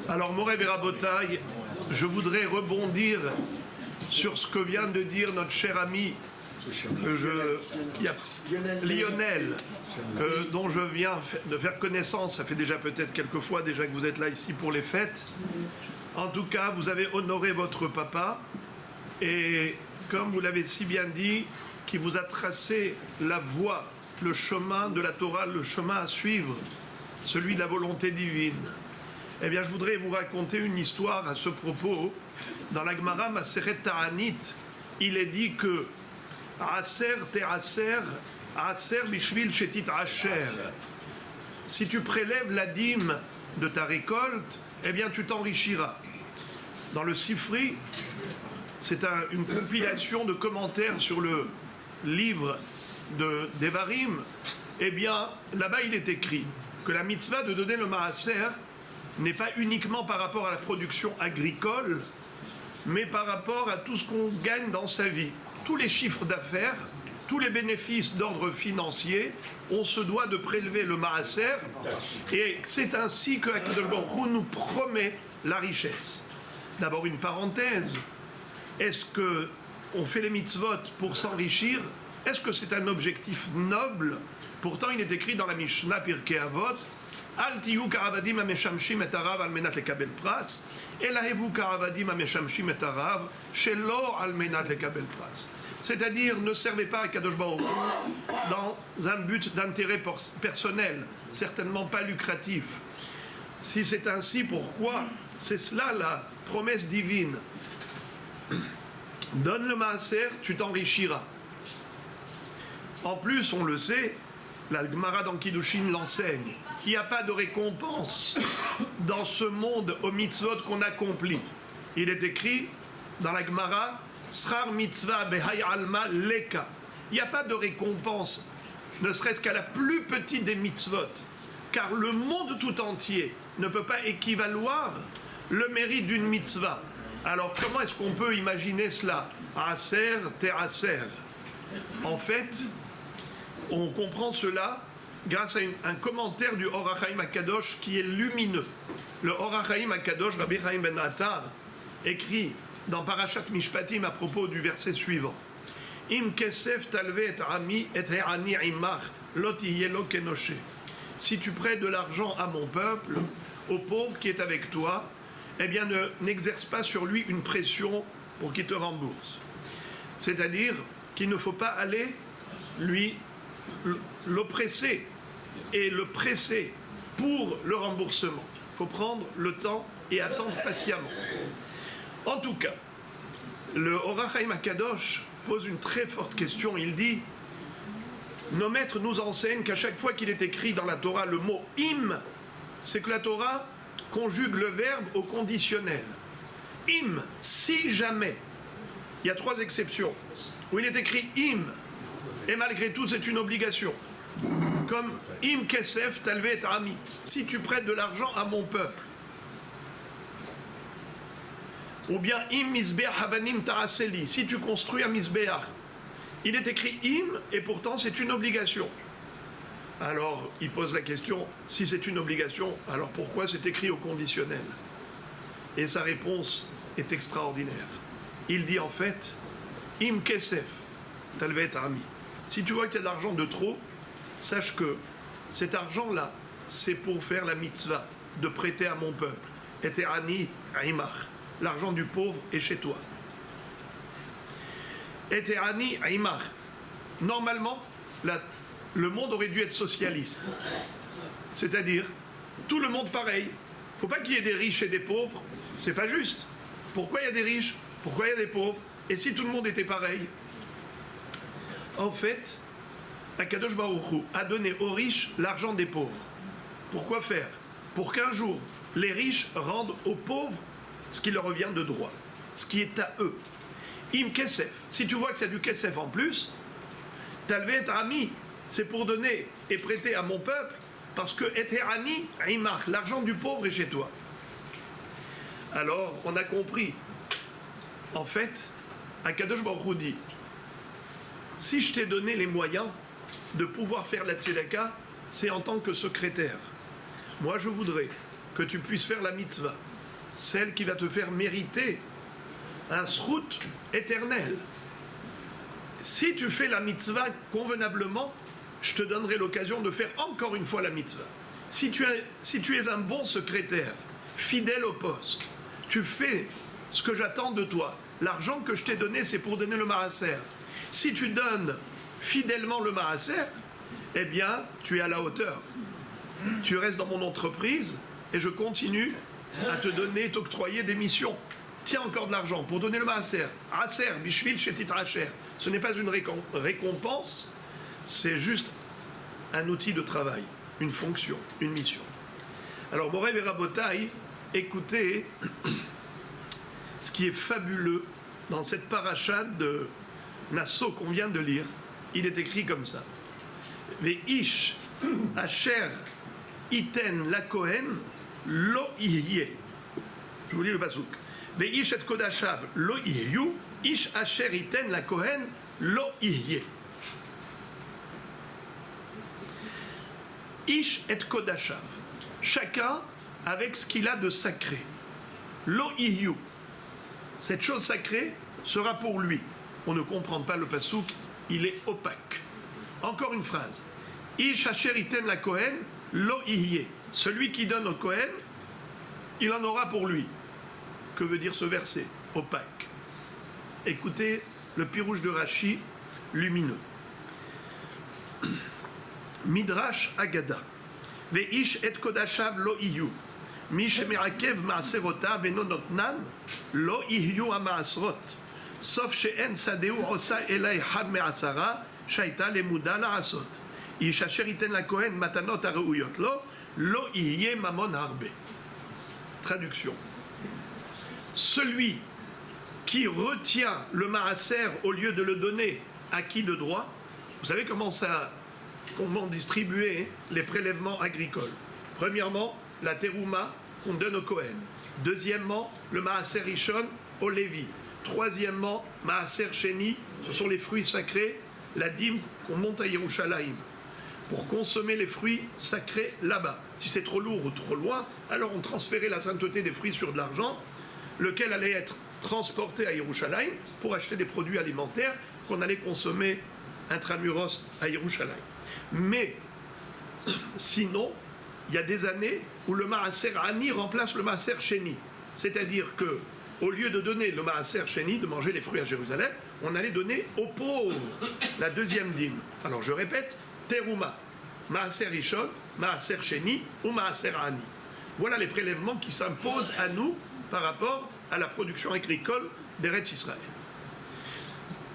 Alors, Moré Vérabotaï, je voudrais rebondir sur ce que vient de dire notre cher ami Lionel, dont je viens de faire connaissance. Ça fait déjà peut-être quelques fois déjà que vous êtes là ici pour les fêtes. En tout cas, vous avez honoré votre papa et, comme vous l'avez si bien dit, qui vous a tracé la voie, le chemin de la Torah, le chemin à suivre, celui de la volonté divine. Eh bien, je voudrais vous raconter une histoire à ce propos. Dans la Gemara Maseret Ta'anit, il est dit que Aser Teraser, Aser Bishvil Shetit Asher. Si tu prélèves la dîme de ta récolte, eh bien, tu t'enrichiras. Dans le Sifri, c'est une compilation de commentaires sur le livre d'Evarim. Eh bien, là-bas, il est écrit que la mitzvah de donner le maaser n'est pas uniquement par rapport à la production agricole, mais par rapport à tout ce qu'on gagne dans sa vie. Tous les chiffres d'affaires, tous les bénéfices d'ordre financier, on se doit de prélever le maaser, et c'est ainsi que Akadosh Baruch Hu nous promet la richesse. D'abord une parenthèse, est-ce qu'on fait les mitzvot pour s'enrichir? Est-ce que c'est un objectif noble? Pourtant il est écrit dans la Mishnah Pirkei Avot, Al tiyu karavadim ameshamshim et arav al menat lekabel pras, elahevu karavadim ameshamshim et arav shelo al menat lekabel pras. C'est-à-dire, ne servez pas à Kadosh Baruch Hu dans un but d'intérêt personnel, certainement pas lucratif. Si c'est ainsi, pourquoi? C'est cela la promesse divine. Donne le maaser, tu t'enrichiras. En plus, on le sait, la Gemara dans Kiddushin l'enseigne, qu'il n'y a pas de récompense dans ce monde aux mitzvot qu'on accomplit. Il est écrit dans la Gemara, Srar mitzvah behai alma leka. Il n'y a pas de récompense, ne serait-ce qu'à la plus petite des mitzvot, car le monde tout entier ne peut pas équivaloir le mérite d'une mitzvah. Alors comment est-ce qu'on peut imaginer cela? Aser, teraser. En fait, on comprend cela grâce à un commentaire du Or HaChaim HaKadosh qui est lumineux. Le Or HaChaim HaKadosh, Rabbi Chaim Ben Attar, écrit dans Parashat Mishpatim à propos du verset suivant. Im kesef talve et ami et he'ani imach lot yelo kenoshe. Si tu prêtes de l'argent à mon peuple, au pauvre qui est avec toi, eh bien n'exerce pas sur lui une pression pour qu'il te rembourse. C'est-à-dire qu'il ne faut pas aller lui l'oppresser et le presser pour le remboursement. Il faut prendre le temps et attendre patiemment. En tout cas, le Or HaChaim HaKadosh pose une très forte question. Il dit, nos maîtres nous enseignent qu'à chaque fois qu'il est écrit dans la Torah le mot « im », c'est que la Torah conjugue le verbe au conditionnel. « Im », si jamais. Il y a 3 exceptions où il est écrit « im », et malgré tout c'est une obligation. Comme « im kesef talvet ami », si tu prêtes de l'argent à mon peuple. Ou bien im misbeach habanim ta'aseli, si tu construis un misbeach. Il est écrit im et pourtant c'est une obligation. Alors il pose la question, si c'est une obligation, alors pourquoi c'est écrit au conditionnel? Et sa réponse est extraordinaire. Il dit en fait, im kesef talvet ami. Si tu vois que tu as de l'argent de trop, sache que cet argent-là, c'est pour faire la mitzvah, de prêter à mon peuple. Et ani aimach. L'argent du pauvre est chez toi. Et ani aimach. Normalement, le monde aurait dû être socialiste. C'est-à-dire, tout le monde pareil. Il ne faut pas qu'il y ait des riches et des pauvres. C'est pas juste. Pourquoi il y a des riches? Pourquoi il y a des pauvres? Et si tout le monde était pareil? En fait, Akadosh Baruch Hu a donné aux riches l'argent des pauvres. Pourquoi faire? Pour qu'un jour, les riches rendent aux pauvres ce qui leur revient de droit, ce qui est à eux. Im kesef, si tu vois que c'est du kesef en plus, talvet ami, c'est pour donner et prêter à mon peuple, parce que eterani imach, l'argent du pauvre est chez toi. Alors, on a compris. En fait, Akadosh Baruch Hu dit, si je t'ai donné les moyens de pouvoir faire la tzedaka, c'est en tant que secrétaire. Moi, je voudrais que tu puisses faire la mitzvah celle qui va te faire mériter un srout éternel. Si tu fais la mitzvah convenablement, je te donnerai l'occasion de faire encore une fois la mitzvah. Si tu es un bon secrétaire, fidèle au poste, tu fais ce que j'attends de toi. L'argent que je t'ai donné, c'est pour donner le maaser. Si tu donnes fidèlement le maaser, eh bien, tu es à la hauteur. Tu restes dans mon entreprise et je continue à te donner, t'octroyer des missions. Tiens encore de l'argent pour donner le maaser. Aser, bishvil, shetit racher. Ce n'est pas une récompense, c'est juste un outil de travail, une fonction, une mission. Alors, Morev et Rabotai, écoutez ce qui est fabuleux dans cette paracha de Nassau qu'on vient de lire. Il est écrit comme ça. Ve'ish asher iten la Kohen lo yeh. Je vous lis le pasouk. Ve'ish et kodashav lo yehyu, ish asher iten la Kohen lo yeh. Ish et kodashav. Chacun avec ce qu'il a de sacré. Lo yehyu. Cette chose sacrée sera pour lui. On ne comprend pas le pasouk, il est opaque. Encore une phrase. Ish asher iten la Kohen lo yeh. Celui qui donne au Kohen, il en aura pour lui. Que veut dire ce verset? Opaque. Écoutez le pirouge de Rashi, lumineux. Midrash Agada. Ve'ish et kodashav lo iyu. Mi shemerakev ma'aserota beno notnan lo iyu ha'ma'asrot. Sauf she'en sadeu osa elai had me'asara shaita lemuda la'asot. Ish asher iten la Kohen matanot ha'reuyot lo lo iye mamon harbe. Traduction. Celui qui retient le maaser au lieu de le donner à qui de droit, vous savez comment distribuer les prélèvements agricoles. Premièrement, la terouma qu'on donne au Kohen. Deuxièmement, le maaser rishon au Lévi. Troisièmement, maaser sheni, ce sont les fruits sacrés, la dîme qu'on monte à Yerushalayim, pour consommer les fruits sacrés là-bas. Si c'est trop lourd ou trop loin, alors on transférait la sainteté des fruits sur de l'argent, lequel allait être transporté à Yerushalayim pour acheter des produits alimentaires qu'on allait consommer intramuros à Yerushalayim. Mais sinon, il y a des années où le maaser ani remplace le maaser sheni. C'est-à-dire que au lieu de donner le maaser sheni, de manger les fruits à Jérusalem, on allait donner aux pauvres la deuxième dîme. Alors je répète, terouma, maaser rishon, maaser sheni ou maaser ani. Voilà les prélèvements qui s'imposent à nous par rapport à la production agricole d'Eretz Israël.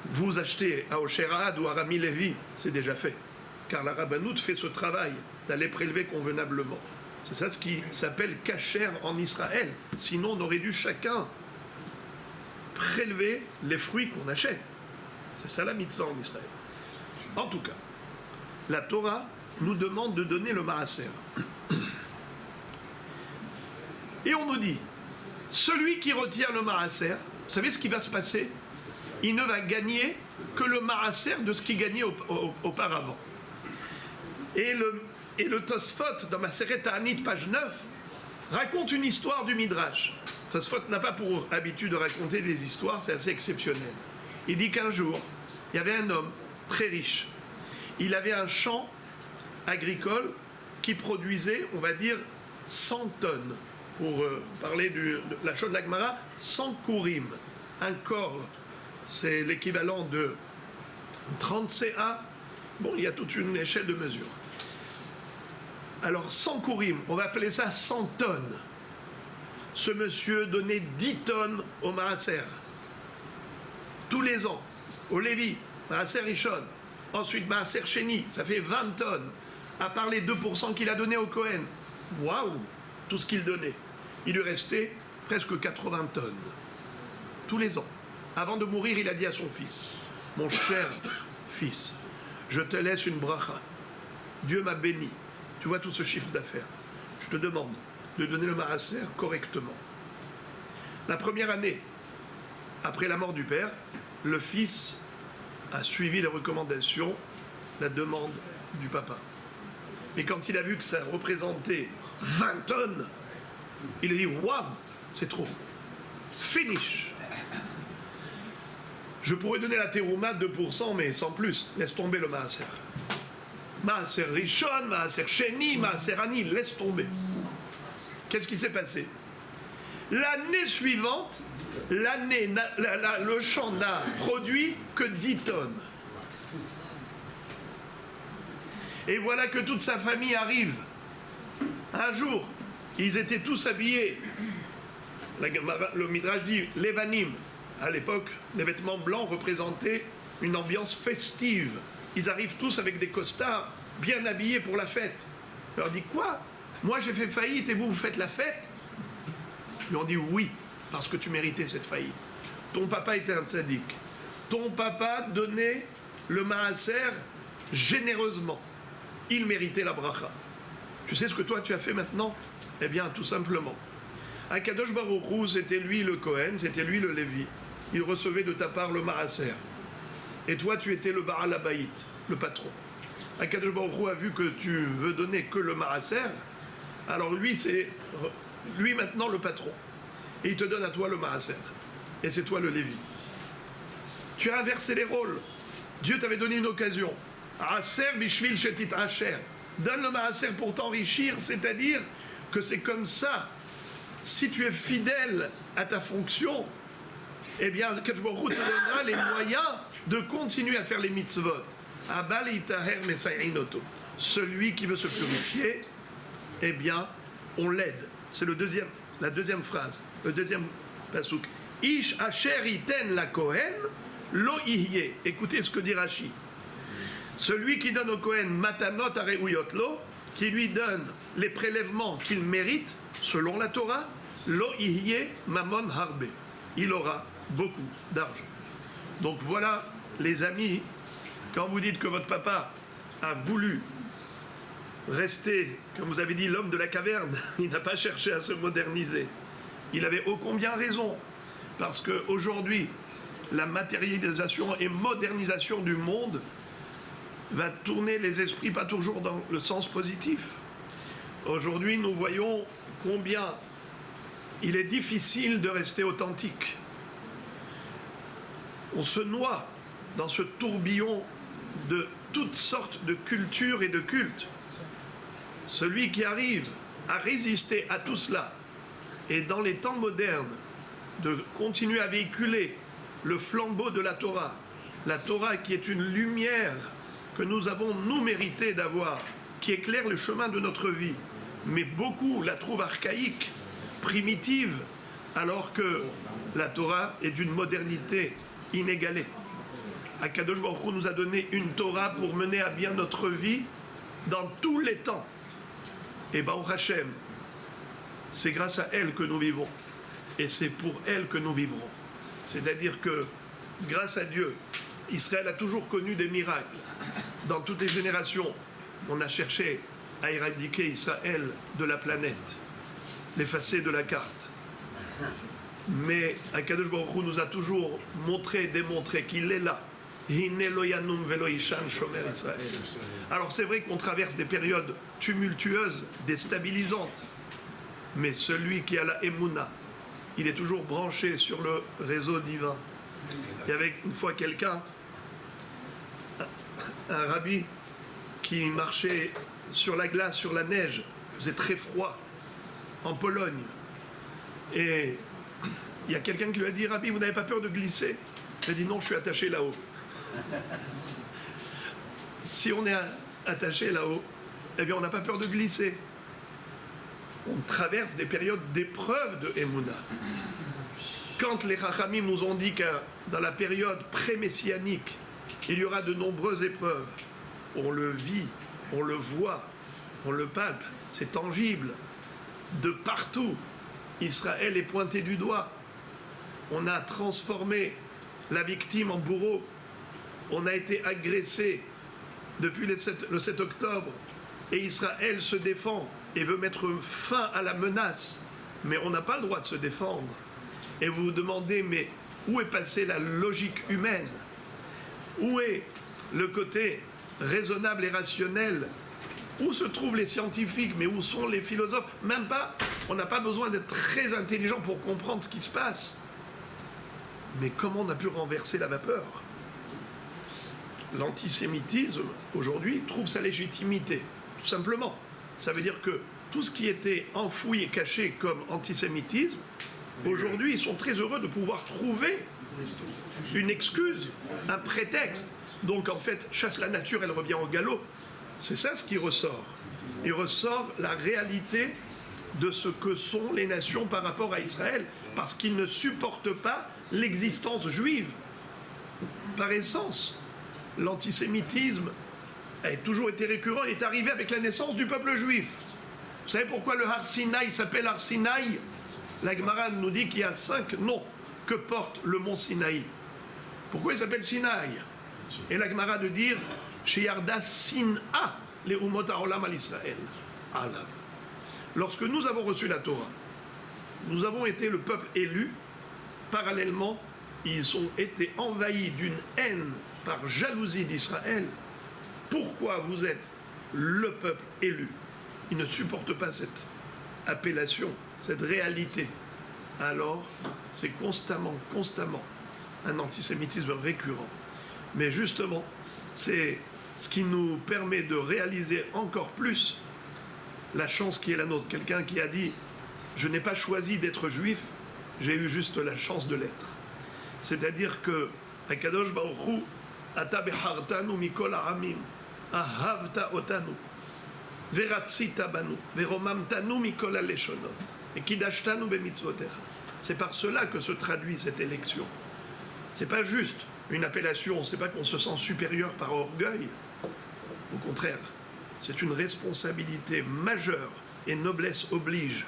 Vous achetez à Osherad ou à Rami Levi, c'est déjà fait, car la Rabbanout fait ce travail d'aller prélever convenablement. C'est ça ce qui s'appelle kasher en Israël. Sinon, on aurait dû chacun prélever les fruits qu'on achète. C'est ça la mitzvah en Israël. En tout cas, la Torah nous demande de donner le maaser. Et on nous dit, celui qui retient le maaser, vous savez ce qui va se passer? Il ne va gagner que le maaser de ce qu'il gagnait auparavant. Et le Tosfot, dans Maseret Ta'anit, page 9, raconte une histoire du Midrash. Tosfot n'a pas pour habitude de raconter des histoires, c'est assez exceptionnel. Il dit qu'un jour, il y avait un homme très riche. Il avait un champ agricole qui produisait, on va dire, 100 tonnes. Pour parler de la chose de la Gemara, 100 kourim. Un corps, c'est l'équivalent de 30 CA. Bon, il y a toute une échelle de mesure. Alors, 100 kourim, on va appeler ça 100 tonnes. Ce monsieur donnait 10 tonnes au maaser. Tous les ans, au Lévi, maaser Rishon. Ensuite, maaser Sheni, ça fait 20 tonnes. À part les 2% qu'il a donné au Kohen. Waouh! Tout ce qu'il donnait. Il lui restait presque 80 tonnes. Tous les ans. Avant de mourir, il a dit à son fils, mon cher fils, je te laisse une bracha. Dieu m'a béni. Tu vois tout ce chiffre d'affaires. Je te demande de donner le maaser correctement. La première année, après la mort du père, le fils a suivi les recommandations, la demande du papa. Mais quand il a vu que ça représentait 20 tonnes, Il a dit, waouh, c'est trop. Finish. Je pourrais donner la terouma 2%, mais sans plus. Laisse tomber le maaser. Maaser Rishon, maaser Sheni, maaser Ani, laisse tomber. Qu'est-ce qui s'est passé? L'année suivante, le champ n'a produit que 10 tonnes. Et voilà que toute sa famille arrive. Un jour, ils étaient tous habillés. Le Midrash dit, Levanim. À l'époque, les vêtements blancs représentaient une ambiance festive. Ils arrivent tous avec des costards, bien habillés pour la fête. On leur dit, quoi? Moi j'ai fait faillite et vous faites la fête? Ils ont dit, oui, parce que tu méritais cette faillite. Ton papa était un tzaddik. Ton papa donnait le maaser généreusement. Il méritait la bracha. Tu sais ce que toi tu as fait maintenant? Eh bien, tout simplement. Akadosh Baruch Hu, c'était lui le Kohen, c'était lui le Lévi. Il recevait de ta part le maaser. Et toi, tu étais le Baal Habayit, le patron. Akadosh Baruch Hu a vu que tu veux donner que le maaser, alors lui, c'est lui maintenant le patron. Et il te donne à toi le maaser. Et c'est toi le Lévi. Tu as inversé les rôles. Dieu t'avait donné une occasion. Aser bishvil shetit asher. Donne le maaser pour t'enrichir, c'est-à-dire que c'est comme ça. Si tu es fidèle à ta fonction, eh bien, Akadosh Baruch Hu te donnera les moyens de continuer à faire les mitzvot. Abal itaher mesaïnoto. Celui qui veut se purifier, eh bien, on l'aide. C'est la deuxième phrase, le deuxième pasuk. Ish asher iten la Kohen lo ihye. Écoutez ce que dit Rashi. Celui qui donne au Kohen matanot areuyot lo, qui lui donne les prélèvements qu'il mérite, selon la Torah, lo ihye mamon harbe. Il aura beaucoup d'argent. Donc voilà, les amis, quand vous dites que votre papa a voulu rester, comme vous avez dit, l'homme de la caverne, il n'a pas cherché à se moderniser. Il avait ô combien raison, parce qu'aujourd'hui, la matérialisation et modernisation du monde va tourner les esprits pas toujours dans le sens positif. Aujourd'hui, nous voyons combien il est difficile de rester authentique. On se noie dans ce tourbillon de toutes sortes de cultures et de cultes. Celui qui arrive à résister à tout cela et dans les temps modernes de continuer à véhiculer le flambeau de la Torah qui est une lumière que nous avons nous mérité d'avoir, qui éclaire le chemin de notre vie, mais beaucoup la trouvent archaïque, primitive, alors que la Torah est d'une modernité inégalée. Akadosh Baruch Hu nous a donné une Torah pour mener à bien notre vie dans tous les temps. Et Baruch Hashem, c'est grâce à elle que nous vivons. Et c'est pour elle que nous vivrons. C'est-à-dire que, grâce à Dieu, Israël a toujours connu des miracles. Dans toutes les générations, on a cherché à éradiquer Israël de la planète, l'effacer de la carte. Mais Akadosh Baruch Hu nous a toujours démontré qu'il est là. Alors c'est vrai qu'on traverse des périodes tumultueuses, déstabilisantes, mais celui qui a la Emouna, il est toujours branché sur le réseau divin. Il y avait une fois quelqu'un, un rabbi, qui marchait sur la glace, sur la neige, il faisait très froid, en Pologne. Et il y a quelqu'un qui lui a dit, Rabbi, vous n'avez pas peur de glisser? Il a dit, non, je suis attaché là-haut. Si on est attaché là-haut, eh bien on n'a pas peur de glisser. On traverse des périodes d'épreuve de Emouna. Quand les Chachamim nous ont dit que dans la période pré-messianique, il y aura de nombreuses épreuves, on le vit, on le voit, on le palpe, c'est tangible. De partout, Israël est pointé du doigt. On a transformé la victime en bourreau. On a été agressé depuis le 7 octobre. Et Israël se défend et veut mettre fin à la menace. Mais on n'a pas le droit de se défendre. Et vous vous demandez, mais où est passée la logique humaine? Où est le côté raisonnable et rationnel? Où se trouvent les scientifiques? Mais où sont les philosophes? Même pas On n'a pas besoin d'être très intelligent pour comprendre ce qui se passe. Mais comment on a pu renverser la vapeur? L'antisémitisme, aujourd'hui, trouve sa légitimité, tout simplement. Ça veut dire que tout ce qui était enfoui et caché comme antisémitisme, aujourd'hui, ils sont très heureux de pouvoir trouver une excuse, un prétexte. Donc, en fait, chasse la nature, elle revient au galop. C'est ça ce qui ressort. Il ressort la réalité de ce que sont les nations par rapport à Israël, parce qu'ils ne supportent pas l'existence juive. Par essence, l'antisémitisme a toujours été récurrent, il est arrivé avec la naissance du peuple juif. Vous savez pourquoi le Har Sinaï s'appelle Har Sinaï? La Gemara nous dit qu'il y a 5 noms que porte le mont Sinaï. Pourquoi il s'appelle Sinaï? Et la Gemara de dire Sheyarda Sin'a les Umot HaOlam al Israël. Allah. Lorsque nous avons reçu la Torah, nous avons été le peuple élu. Parallèlement, ils ont été envahis d'une haine par jalousie d'Israël. Pourquoi vous êtes le peuple élu? Ils ne supportent pas cette appellation, cette réalité. Alors, c'est constamment un antisémitisme récurrent. Mais justement, c'est ce qui nous permet de réaliser encore plus la chance qui est la nôtre. Quelqu'un qui a dit « Je n'ai pas choisi d'être juif, j'ai eu juste la chance de l'être ». C'est-à-dire que Akadosh Baruch Hu, Ata bechartanu mikol ha'amim, ahavta otanu, veratzita banu, veromamtanu mikol ha'leshonot, et kidashtanu bemitzvotecha. C'est par cela que se traduit cette élection. C'est pas juste une appellation, c'est pas qu'on se sent supérieur par orgueil. Au contraire, c'est une responsabilité majeure et noblesse oblige.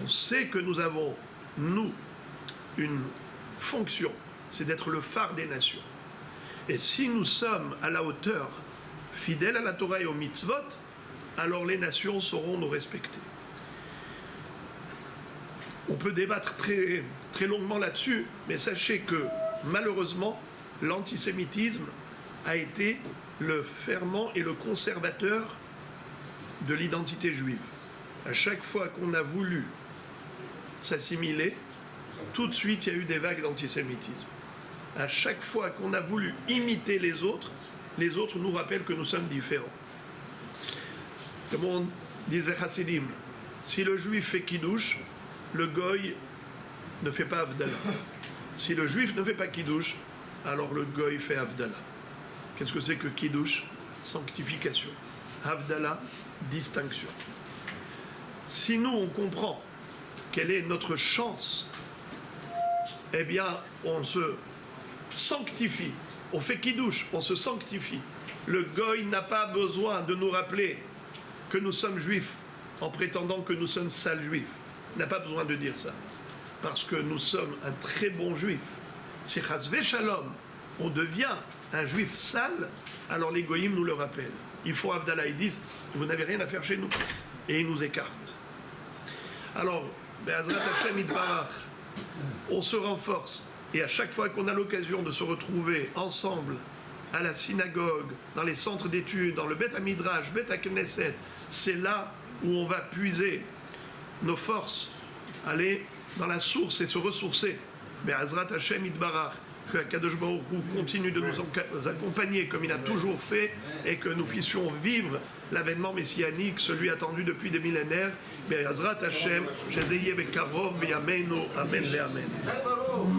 On sait que nous avons, nous, une fonction, c'est d'être le phare des nations. Et si nous sommes à la hauteur, fidèles à la Torah et aux mitzvot, alors les nations sauront nous respecter. On peut débattre très, très longuement là-dessus, mais sachez que, malheureusement, l'antisémitisme a été le ferment et le conservateur de l'identité juive. À chaque fois qu'on a voulu s'assimiler, tout de suite il y a eu des vagues d'antisémitisme. À chaque fois qu'on a voulu imiter les autres nous rappellent que nous sommes différents. Comme on disait Chassidim, si le juif fait kiddush, le goy ne fait pas Havdalah. Si le juif ne fait pas kiddush, alors le goy fait Havdalah. Qu'est-ce que c'est que kiddush? Sanctification. Havdalah, distinction. Si nous on comprend quelle est notre chance, eh bien on se sanctifie. On fait kiddush, on se sanctifie. Le goy n'a pas besoin de nous rappeler que nous sommes juifs en prétendant que nous sommes sales juifs. Il n'a pas besoin de dire ça. Parce que nous sommes un très bon juif. Si chasvé shalom, on devient un juif sale, alors les goyim nous le rappellent. Il faut Havdalah, ils disent, vous n'avez rien à faire chez nous. Et ils nous écartent. Alors, Be'ezrat Hashem Yitbarach, on se renforce. Et à chaque fois qu'on a l'occasion de se retrouver ensemble à la synagogue, dans les centres d'études, dans le Bet HaMidrash, Bet HaKnesset, c'est là où on va puiser nos forces, aller dans la source et se ressourcer. Be'ezrat Hashem Yitbarach, que Akadosh Baruch Hu continue de nous accompagner comme il a toujours fait et que nous puissions vivre l'avènement messianique, celui attendu depuis des millénaires. Be'ezrat Hashem, Shezeh Yeh Bekarov, B'Yameinu, Amen, Amen.